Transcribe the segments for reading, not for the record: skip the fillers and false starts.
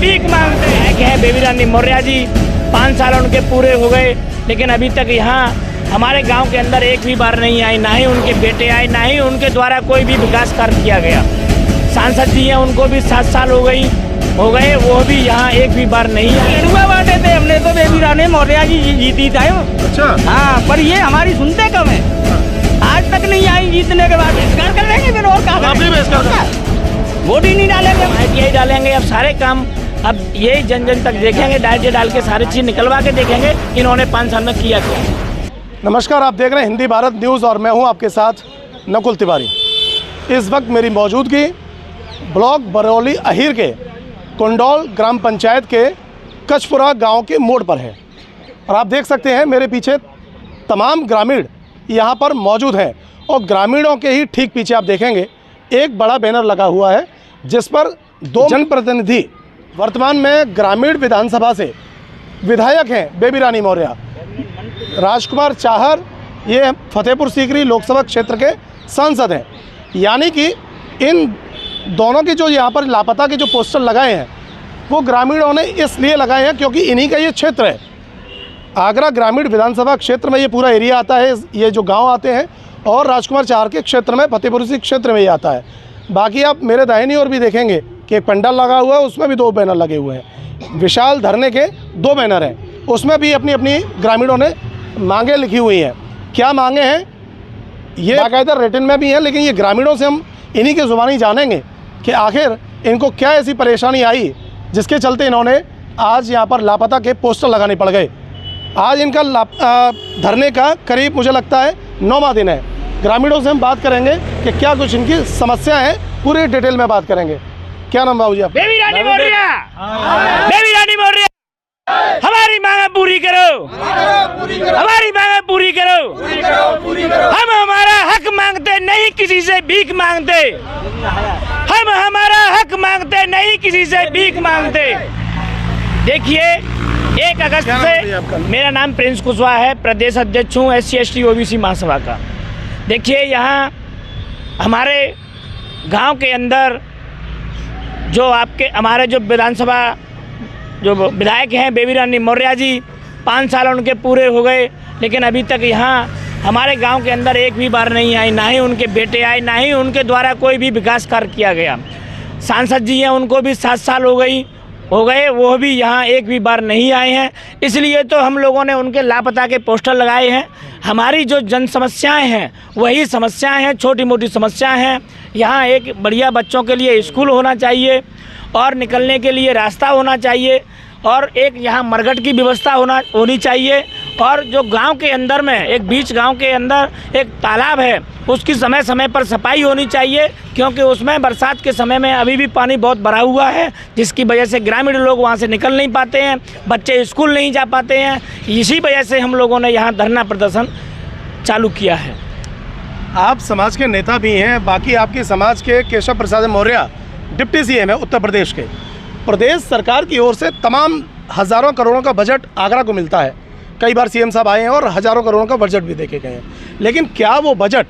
भीख मांगते हैं। क्या है बेबी रानी मौर्य जी, 5 साल उनके पूरे हो गए, लेकिन अभी तक यहाँ हमारे गांव के अंदर एक भी बार नहीं आई, ना ही उनके बेटे आए, ना ही उनके द्वारा कोई भी विकास कार्य किया गया। सांसद जी हैं, उनको भी 7 साल हो गए, वो भी यहाँ एक भी बार नहीं आए। बांटे थे हमने तो बेबी रानी मौर्य जी जीती था। अच्छा हाँ, पर ये हमारी सुनते कम है, आज तक नहीं आई। जीतने के बाद बहिष्कार कर लेंगे, फिर और कहा वोट ही नहीं डालेंगे, ITI डालेंगे। अब सारे काम अब यही जन जन तक देखेंगे, डायरेक्ट डाल के सारी चीज़ निकलवा के देखेंगे इन्होंने 5 साल में किया क्या। नमस्कार, आप देख रहे हैं हिंदी भारत न्यूज़ और मैं हूं आपके साथ नकुल तिवारी। इस वक्त मेरी मौजूदगी ब्लॉक बरौली अहीर के कुंडौल ग्राम पंचायत के कचपुरा गांव के मोड़ पर है और आप देख सकते हैं मेरे पीछे तमाम ग्रामीण यहां पर मौजूद हैं और ग्रामीणों के ही ठीक पीछे आप देखेंगे एक बड़ा बैनर लगा हुआ है जिस पर 2 जनप्रतिनिधि वर्तमान में ग्रामीण विधानसभा से विधायक हैं बेबी रानी मौर्य, राजकुमार चाहर ये फतेहपुर सीकरी लोकसभा क्षेत्र के सांसद हैं। यानी कि इन दोनों की जो यहाँ पर लापता के जो पोस्टर लगाए हैं वो ग्रामीणों ने इसलिए लगाए हैं क्योंकि इन्हीं का ये क्षेत्र है। आगरा ग्रामीण विधानसभा क्षेत्र में ये पूरा एरिया आता है, ये जो गांव आते हैं, और राजकुमार चाहर के क्षेत्र में फतेहपुर सीकरी क्षेत्र में ये आता है। बाकी आप मेरे दाहिनी ओर भी देखेंगे कि एक पंडाल लगा हुआ है, उसमें भी 2 बैनर लगे हुए हैं। विशाल धरने के 2 बैनर हैं, उसमें भी अपनी अपनी ग्रामीणों ने मांगे लिखी हुई हैं। क्या मांगे हैं ये बाकायदा रिटन में भी हैं, लेकिन ये ग्रामीणों से हम इन्हीं के ज़ुबानी जानेंगे कि आखिर इनको क्या ऐसी परेशानी आई जिसके चलते इन्होंने आज यहाँ पर लापता के पोस्टर लगाने पड़ गए। आज इनका धरने का करीब मुझे लगता है 9वां दिन है। ग्रामीणों से हम बात करेंगे कि क्या कुछ इनकी समस्या है, पूरी डिटेल में बात करेंगे। क्या नाम बाबू जी आप? बेबी रानी मौर्य, बेबी रानी मौर्य, हमारी मांगे पूरी करो, हमारी मांगे पूरी करो। हम हमारा हक मांगते नहीं किसी से भीख मांगते, हम हमारा हक मांगते नहीं किसी से भीख मांगते। देखिए 1 अगस्त से मेरा नाम प्रिंस कुशवाहा है, प्रदेश अध्यक्ष हूँ SC ST OBC महासभा का। देखिए यहाँ हमारे गांव के अंदर जो हमारे जो विधानसभा जो विधायक हैं बेबी रानी मौर्य जी, 5 साल उनके पूरे हो गए, लेकिन अभी तक यहाँ हमारे गांव के अंदर एक भी बार नहीं आई, ना ही उनके बेटे आए, ना ही उनके द्वारा कोई भी विकास कार्य किया गया। सांसद जी हैं, उनको भी 7 साल हो गए, वो भी यहाँ एक भी बार नहीं आए हैं। इसलिए तो हम लोगों ने उनके लापता के पोस्टर लगाए हैं। हमारी जो जन समस्याएँ हैं वही समस्याएँ हैं, छोटी मोटी समस्याएँ हैं। यहाँ एक बढ़िया बच्चों के लिए स्कूल होना चाहिए और निकलने के लिए रास्ता होना चाहिए, और एक यहाँ मरघट की व्यवस्था होनी चाहिए, और जो गांव के अंदर में एक बीच गांव के अंदर एक तालाब है उसकी समय समय पर सफाई होनी चाहिए, क्योंकि उसमें बरसात के समय में अभी भी पानी बहुत भरा हुआ है, जिसकी वजह से ग्रामीण लोग वहां से निकल नहीं पाते हैं, बच्चे स्कूल नहीं जा पाते हैं। इसी वजह से हम लोगों ने यहाँ धरना प्रदर्शन चालू किया है। आप समाज के नेता भी हैं, बाकी आपके समाज के केशव प्रसाद मौर्य डिप्टी CM है उत्तर प्रदेश के। प्रदेश सरकार की ओर से तमाम हज़ारों करोड़ों का बजट आगरा को मिलता है। कई बार CM साहब आए हैं और हज़ारों करोड़ों का बजट भी देखे गए हैं, लेकिन क्या वो बजट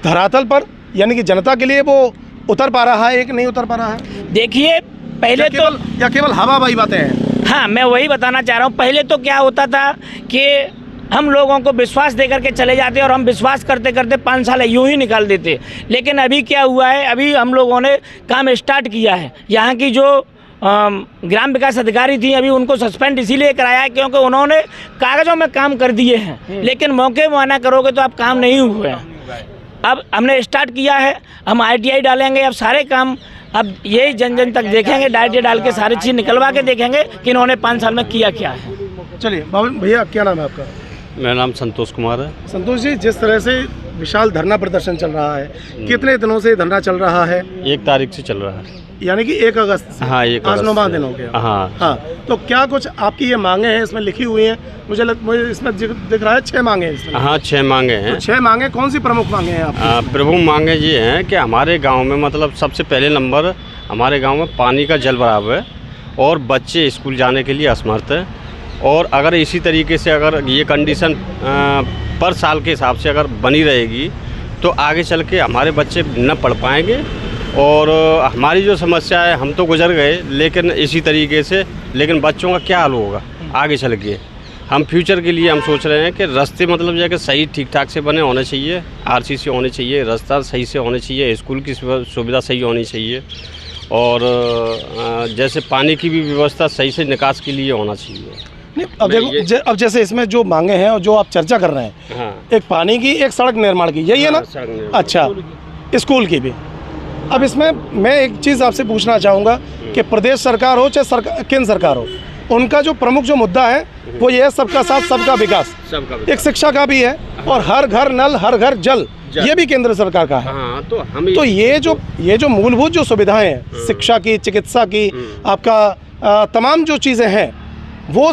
धरातल पर यानी कि जनता के लिए वो उतर पा रहा है, एक नहीं उतर पा रहा है? देखिए पहले या केवल हवाबाजी बातें हैं? हाँ, मैं वही बताना चाह रहा हूँ। पहले तो क्या होता था कि हम लोगों को विश्वास दे करके चले जाते और हम विश्वास करते करते 5 साल यूं ही निकाल देते, लेकिन अभी क्या हुआ है, अभी हम लोगों ने काम स्टार्ट किया है। यहाँ की जो ग्राम विकास अधिकारी थी, अभी उनको सस्पेंड इसीलिए कराया है क्योंकि उन्होंने कागज़ों में काम कर दिए हैं, लेकिन मौके मुआयना करोगे तो अब काम नहीं हुए हैं। अब हमने स्टार्ट किया है, हम ITI डालेंगे। अब सारे काम अब यही जन जन तक देखेंगे, डायरेक्ट डाल के सारी चीज़ निकलवा के देखेंगे कि इन्होंने 5 साल में किया क्या है। चलिए बाबू भैया, क्या नाम है आपका? मेरा नाम संतोष कुमार है। संतोष जी, जिस तरह से विशाल धरना प्रदर्शन चल रहा है, कितने दिनों से धरना चल रहा है? 1 तारीख से चल रहा है, यानी कि 1 अगस्त से। हाँ, 1 आज अगस्त 9वां दिन हो गया। हाँ, तो क्या कुछ आपकी ये मांगे हैं इसमें लिखी हुई हैं? मुझे इसमें दिख रहा है 6 मांगे हैं इसमें। हाँ, 6 मांगे हैं। तो 6 मांगे कौन सी प्रमुख मांगे हैं आप? प्रमुख मांगे ये हैं कि हमारे गांव में मतलब सबसे पहले नंबर हमारे गांव में पानी का जल भराव है और बच्चे स्कूल जाने के लिए असमर्थ हैं, और अगर इसी तरीके से अगर ये कंडीशन पर साल के हिसाब से अगर बनी रहेगी तो आगे चल के हमारे बच्चे न पढ़ पाएंगे और हमारी जो समस्या है, हम तो गुजर गए लेकिन इसी तरीके से, लेकिन बच्चों का क्या हाल होगा आगे चल के। हम फ्यूचर के लिए हम सोच रहे हैं कि रास्ते मतलब जो कि सही ठीक ठाक से बने होने चाहिए, आरसीसी होने चाहिए, रास्ता सही से होने चाहिए, स्कूल की सुविधा सही होनी चाहिए, और जैसे पानी की भी व्यवस्था सही से निकास के लिए होना चाहिए। नहीं, अब देखो अब जैसे इसमें जो मांगे हैं और जो आप चर्चा कर रहे हैं, हाँ, एक पानी की, एक सड़क निर्माण की, यही है ना? अच्छा, स्कूल की भी। अब इसमें मैं एक चीज़ आपसे पूछना चाहूँगा कि प्रदेश सरकार हो चाहे केंद्र सरकार हो, उनका जो प्रमुख जो मुद्दा है वो ये है सबका साथ सबका विकास। एक शिक्षा का भी है, और हर घर नल हर घर जल, ये भी केंद्र सरकार का है। हाँ, तो ये जो मूलभूत जो सुविधाएं हैं, शिक्षा की, चिकित्सा की, आपका तमाम जो चीज़ें हैं, वो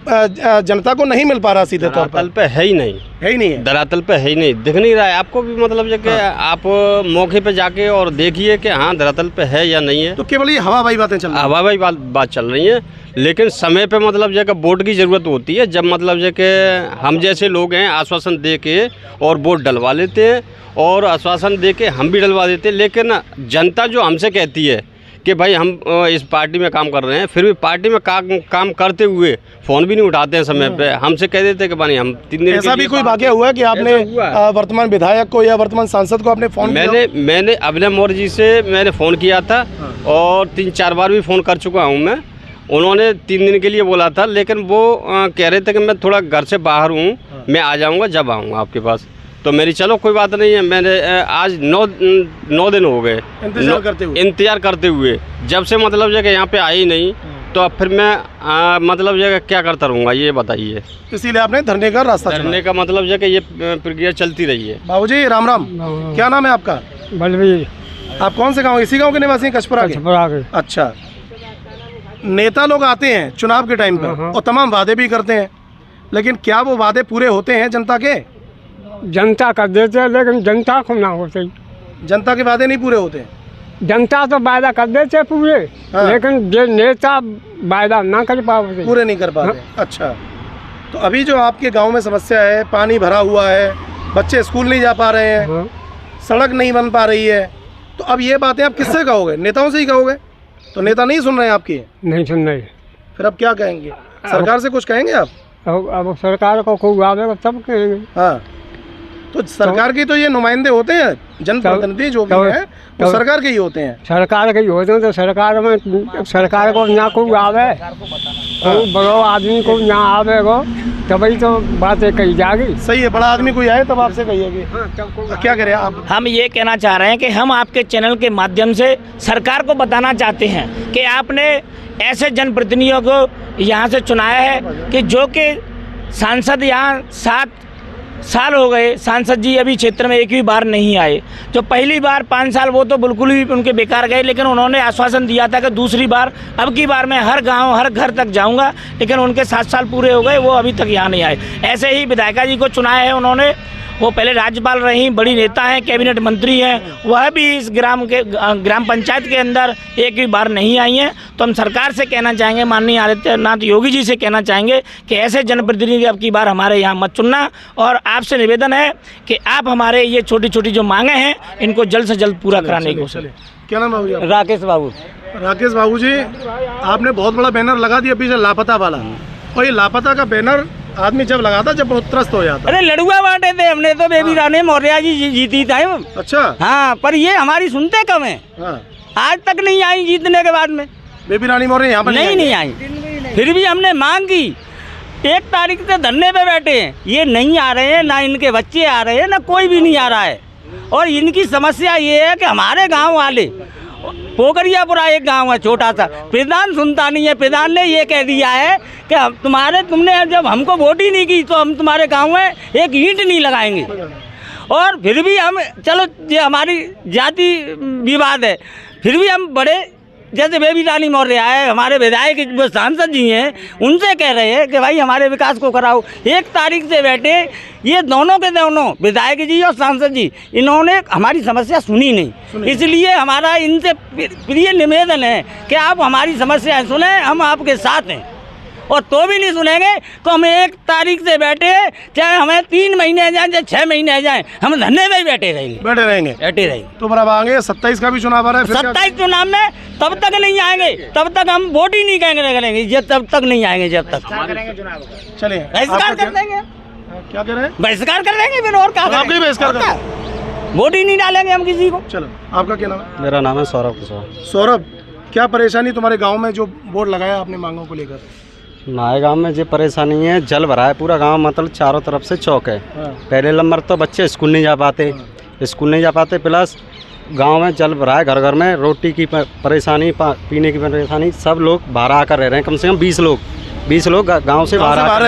जनता को नहीं मिल पा रहा सीधे तौर धरातल पे है ही नहीं, धरातल पे है ही नहीं, दिख नहीं रहा है आपको भी। मतलब जो कि आप मौके पे जाके और देखिए कि हाँ धरातल पे है या नहीं है। तो केवल ये हवाबाई बातें चल रही हैं, हवाबाई बात चल रही है, लेकिन समय पे मतलब जो कि वोट की ज़रूरत होती है। जब मतलब जो कि हम जैसे लोग हैं आश्वासन दे के और वोट डलवा लेते हैं, और आश्वासन दे के हम भी डलवा देते हैं, लेकिन जनता जो हमसे कहती है कि भाई हम इस पार्टी में काम कर रहे हैं, फिर भी पार्टी में काम करते हुए फ़ोन भी नहीं उठाते हैं समय पे। हमसे कह देते हैं कि भाई हम 3 दिन। ऐसा भी कोई वाकया हुआ है कि आपने वर्तमान विधायक को या वर्तमान सांसद को आपने फ़ोन? मैंने अभिनव मौर्य जी से मैंने फ़ोन किया था, और 3-4 बार भी फ़ोन कर चुका हूँ मैं। उन्होंने 3 दिन के लिए बोला था, लेकिन वो कह रहे थे कि मैं थोड़ा घर से बाहर हूँ, मैं आ जाऊँगा जब आऊँगा आपके पास। तो मेरी चलो कोई बात नहीं है, मैंने आज 9 दिन हो गए इंतज़ार करते हुए, जब से मतलब जो कि यहाँ पे आई नहीं, तो अब फिर मैं मतलब जो क्या करता रहूँगा ये बताइए। इसीलिए आपने धरने का रास्ता धरने का मतलब जो कि ये प्रक्रिया चलती रही है। बाबूजी राम राम, क्या नाम है आपका? बलवीर। आप कौन से गाँव, इसी गाँव के निवासी हैं, कचपरा के? अच्छा, नेता लोग आते हैं चुनाव के टाइम पर और तमाम वादे भी करते हैं, लेकिन क्या वो वादे पूरे होते हैं जनता के? जनता कर देते हैं, लेकिन जनता को ना होते। जनता के वादे नहीं पूरे होते? जनता तो वादा कर देते पूरे, हाँ। लेकिन जो नेता वादा ना कर पाते, पूरे नहीं कर पाते। हाँ। अच्छा, तो अभी जो आपके गांव में समस्या है, पानी भरा हुआ है, बच्चे स्कूल नहीं जा पा रहे हैं, हाँ। सड़क नहीं बन पा रही है, तो अब ये बातें आप किससे कहोगे? नेताओं से ही कहोगे? तो नेता नहीं सुन रहे हैं आपकी? नहीं सुन रहे। फिर अब क्या कहेंगे? सरकार से कुछ कहेंगे आप? अब सरकार को खूब आवेगा तब कहेंगे। हाँ, तो सरकार की तो ये नुमाइंदे होते हैं, जनप्रतिनिधि जो भी हैं वो सरकार के ही होते हैं। सरकार के ही होते हैं, तो सरकार में सरकार को ना खूब आवे, बड़ो आदमी को ना आवेगा, तभी तो बातें कही जाएगी। सही है, बड़ा आदमी कोई आए तब आपसे कहिएगी। क्या करें आप? हम ये कहना चाह रहे हैं कि हम आपके चैनल के माध्यम से सरकार को बताना चाहते हैं कि आपने ऐसे जनप्रतिनिधियों को यहाँ से चुनाया है कि जो कि सांसद यहाँ 7 साल हो गए, सांसद जी अभी क्षेत्र में एक भी बार नहीं आए। जो पहली बार 5 साल वो तो बिल्कुल ही उनके बेकार गए, लेकिन उन्होंने आश्वासन दिया था कि दूसरी बार, अब की बार मैं हर गांव हर घर तक जाऊंगा, लेकिन उनके 7 साल पूरे हो गए, वो अभी तक यहाँ नहीं आए। ऐसे ही विधायिका जी को चुनाया है उन्होंने, वो पहले राज्यपाल रही, बड़ी नेता हैं, कैबिनेट मंत्री हैं, वह भी इस ग्राम पंचायत के अंदर एक भी बार नहीं आई हैं। तो हम सरकार से कहना चाहेंगे, माननीय आदित्यनाथ योगी जी से कहना चाहेंगे कि ऐसे जनप्रतिनिधि अब की बार हमारे यहाँ मत चुनना, और आपसे निवेदन है कि आप हमारे ये छोटी छोटी जो मांगे हैं इनको जल्द से जल्द पूरा कराने की कोशिश। क्या नाम है? राकेश बाबू। राकेश बाबू जी, आपने बहुत बड़ा बैनर लगा दिया पीछे लापता वाला, और ये लापता का बैनर आदमी जब लगाता जब बहुत त्रस्त हो जाता। अरे लड़ुआ बांटे थे हमने तो, बेबी रानी मौर्य जी जीती था। अच्छा, हाँ, पर ये हमारी सुनते कम है। हाँ। आज तक नहीं आई जीतने के बाद में। बेबी रानी मौर्य यहाँ पर नहीं आई, फिर भी हमने मांग की। 1 तारीख से धरने पे बैठे हैं, ये नहीं आ रहे हैं, ना इनके बच्चे आ रहे हैं, ना कोई भी नहीं आ रहा है। और इनकी समस्या ये है कि हमारे गांव वाले, पोखरियापुरा एक गांव है छोटा सा, प्रधान सुनता नहीं है। प्रधान ने ये कह दिया है कि तुमने जब हमको वोट ही नहीं की तो हम तुम्हारे गांव में एक ईंट नहीं लगाएंगे। और फिर भी हम, चलो ये हमारी जाति विवाद है, फिर भी हम बड़े, जैसे बेबी रानी मौर्य है, हमारे विधायक जो सांसद जी हैं, उनसे कह रहे हैं कि भाई हमारे विकास को कराओ। 1 तारीख से बैठे, ये दोनों के दोनों विधायक जी और सांसद जी, इन्होंने हमारी समस्या सुनी नहीं। इसलिए हमारा इनसे प्रिय निवेदन है कि आप हमारी समस्या सुने, हम आपके साथ हैं। और तो भी नहीं सुनेंगे तो हम 1 तारीख से बैठे, चाहे हमें 3 महीने जाए चाहे 6 महीने जाए, हम धरने में ही बैठे रहेंगे। तो बराबर आएंगे 27 का भी चुनाव आ रहा है, फिर क्या? 27 चुनाव में तब तक नहीं आएंगे, तब तक हम वोट ही नहीं करेंगे, ये तब तक नहीं आएंगे जब तक चलिए बहिष्कार कर देंगे। क्या कह रहे हैं? बहिष्कार कर देंगे फिर, और क्या आप भी बहिष्कार करेंगे? कर वोट ही नहीं डालेंगे हम किसी को। चलो, आपका क्या नाम है? मेरा नाम है सौरभ कुशवाहा। सौरभ, क्या परेशानी तुम्हारे गांव में जो बोर्ड लगाया आपने मांगों को लेकर? हमारे गांव में जो परेशानी है, जल भरा है पूरा गांव, मतलब चारों तरफ से चौक है। पहले नंबर तो बच्चे स्कूल नहीं जा पाते, प्लस गांव में जल भरा है, घर घर में रोटी की परेशानी, पीने की परेशानी, सब लोग बाहर आकर रह रहे हैं। कम से कम 20 लोग गांव से बाहर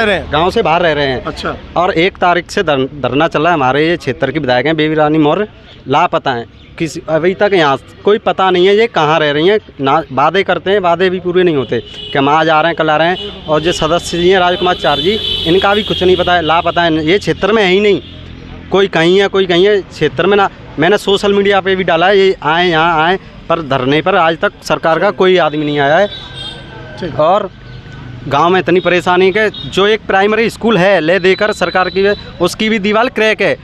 रह रहे हैं। अच्छा। और 1 तारीख से धरना चल रहा है। हमारे ये क्षेत्र की विधायक हैं बेबी रानी मौर्य, लापता हैं, किसी अभी तक यहाँ कोई पता नहीं है ये कहाँ रह रही हैं। ना वादे करते हैं, वादे भी पूरे नहीं होते कि हम आज आ रहे हैं, कल आ रहे हैं। और जो सदस्य जी हैं राजकुमार चार जी, इनका भी कुछ नहीं पता है, लापता है। ये क्षेत्र में है ही नहीं, कोई कहीं है कोई कहीं है, क्षेत्र में ना। मैंने सोशल मीडिया पे भी डाला है ये आए यहाँ आए, पर धरने पर आज तक सरकार का कोई आदमी नहीं आया है। और गांव में इतनी परेशानी है कि जो एक प्राइमरी स्कूल है ले देकर सरकार की, उसकी भी दीवार क्रैक है,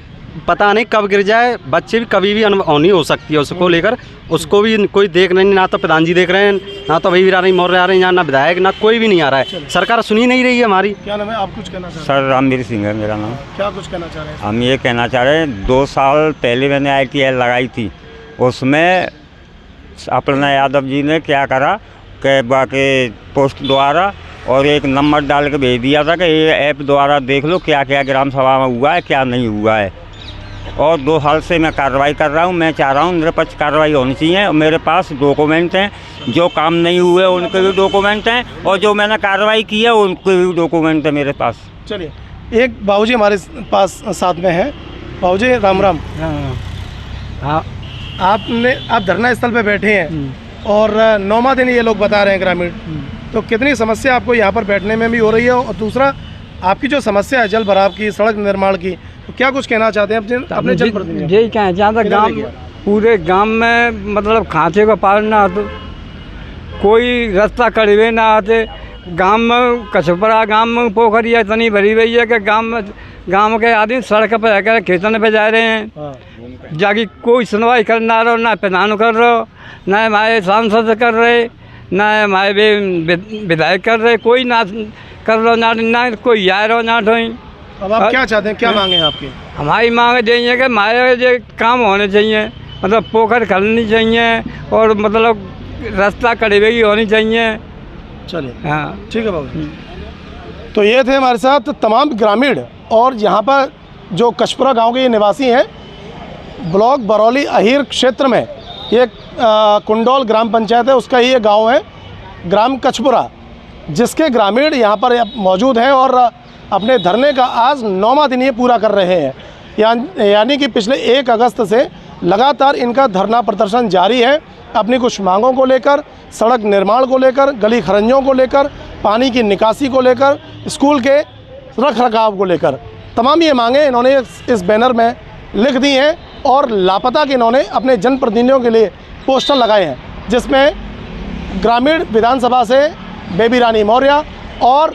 पता नहीं कब गिर जाए, बच्चे भी कभी भी अनहोनी हो सकती है उसको लेकर। उसको भी कोई देख नहीं, ना तो प्रधान जी देख रहे हैं, ना तो बेबी रानी मौर्य आ रहे हैं यहाँ, ना विधायक, ना कोई भी नहीं आ रहा है। सरकार सुनी नहीं रही है हमारी। क्या नाम है? आप कुछ कहना चाह रहे हैं? सर रामवीर सिंह है मेरा नाम। क्या कुछ कहना चाह रहे हैं? हम ये कहना चाह रहे हैं, 2 साल पहले मैंने ITI लगाई थी, उसमें अपना यादव जी ने क्या करा कि बाकी पोस्ट द्वारा और एक नंबर डाल के भेज दिया था कि ये ऐप द्वारा देख लो क्या क्या ग्राम सभा में हुआ है, क्या नहीं हुआ है। और 2 साल से मैं कार्रवाई कर रहा हूँ। मैं चाह रहा हूँ निरपक्ष कार्रवाई होनी चाहिए। मेरे पास डॉक्यूमेंट हैं, जो काम नहीं हुए उनके भी डॉक्यूमेंट हैं, और जो मैंने कार्रवाई की है उनके भी डॉक्यूमेंट है मेरे पास। चलिए, एक बाबूजी हमारे पास साथ में हैं। बाबूजी राम राम। हाँ, आप धरना स्थल पे बैठे हैं और 9वां दिन ये लोग बता रहे हैं ग्रामीण, तो कितनी समस्या आपको यहाँ पर बैठने में भी हो रही है? और दूसरा, आपकी जो समस्या है जल भराव की, सड़क निर्माण की, तो क्या कुछ कहना चाहते हैं अपने जनप्रतिनिधि? यही कहें, जहाँ तक गाँव, पूरे गांव में मतलब खांचे को पार ना आते, कोई रास्ता करीबे ना आते। गांव में कछपरा, गांव में पोखरिया इतनी भरी हुई है कि गांव के आदमी सड़क पर जाकर खेतन पे जा रहे हैं। जाके कोई सुनवाई करना रहो, ना प्रधान कर रहो, ना हमारे सांसद कर रहे, ना हमारे विधायक कर रहे, कोई ना कर रहा, ना कोई आ रहा, ना ढोई। अब आप क्या चाहते हैं, क्या मांगे आपकी? हमारी मांग चाहिए कि हमारे जो काम होने चाहिए, मतलब पोखर खलनी चाहिए और मतलब रास्ता करीबे की होनी चाहिए। चलिए, हाँ ठीक है बाबू। तो ये थे हमारे साथ तमाम ग्रामीण, और यहाँ पर जो कछपुरा गांव के ये निवासी हैं। ब्लॉक बरौली अहीर क्षेत्र में ये कुंडोल ग्राम पंचायत है, उसका ही ये गांव है ग्राम कछपुरा, जिसके ग्रामीण यहाँ पर मौजूद हैं और अपने धरने का आज 9वां दिन ये पूरा कर रहे हैं। यानी कि पिछले 1 अगस्त से लगातार इनका धरना प्रदर्शन जारी है, अपनी कुछ मांगों को लेकर, सड़क निर्माण को लेकर, गली खरंजों को लेकर, पानी की निकासी को लेकर, स्कूल के रख रखाव को लेकर। तमाम ये मांगें इन्होंने इस बैनर में लिख दी हैं और लापता के इन्होंने अपने जनप्रतिनिधियों के लिए पोस्टर लगाए हैं, जिसमें ग्रामीण विधानसभा से बेबी रानी मौर्य और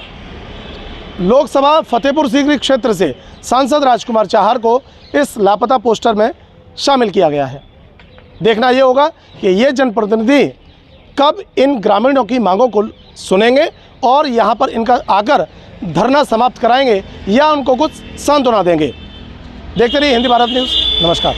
लोकसभा फतेहपुर सीकरी क्षेत्र से सांसद राजकुमार चाहर को इस लापता पोस्टर में शामिल किया गया है। देखना ये होगा कि ये जनप्रतिनिधि कब इन ग्रामीणों की मांगों को सुनेंगे और यहाँ पर इनका आकर धरना समाप्त कराएंगे या उनको कुछ सांत्वना देंगे। देखते रहिए हिंदी भारत न्यूज़। नमस्कार।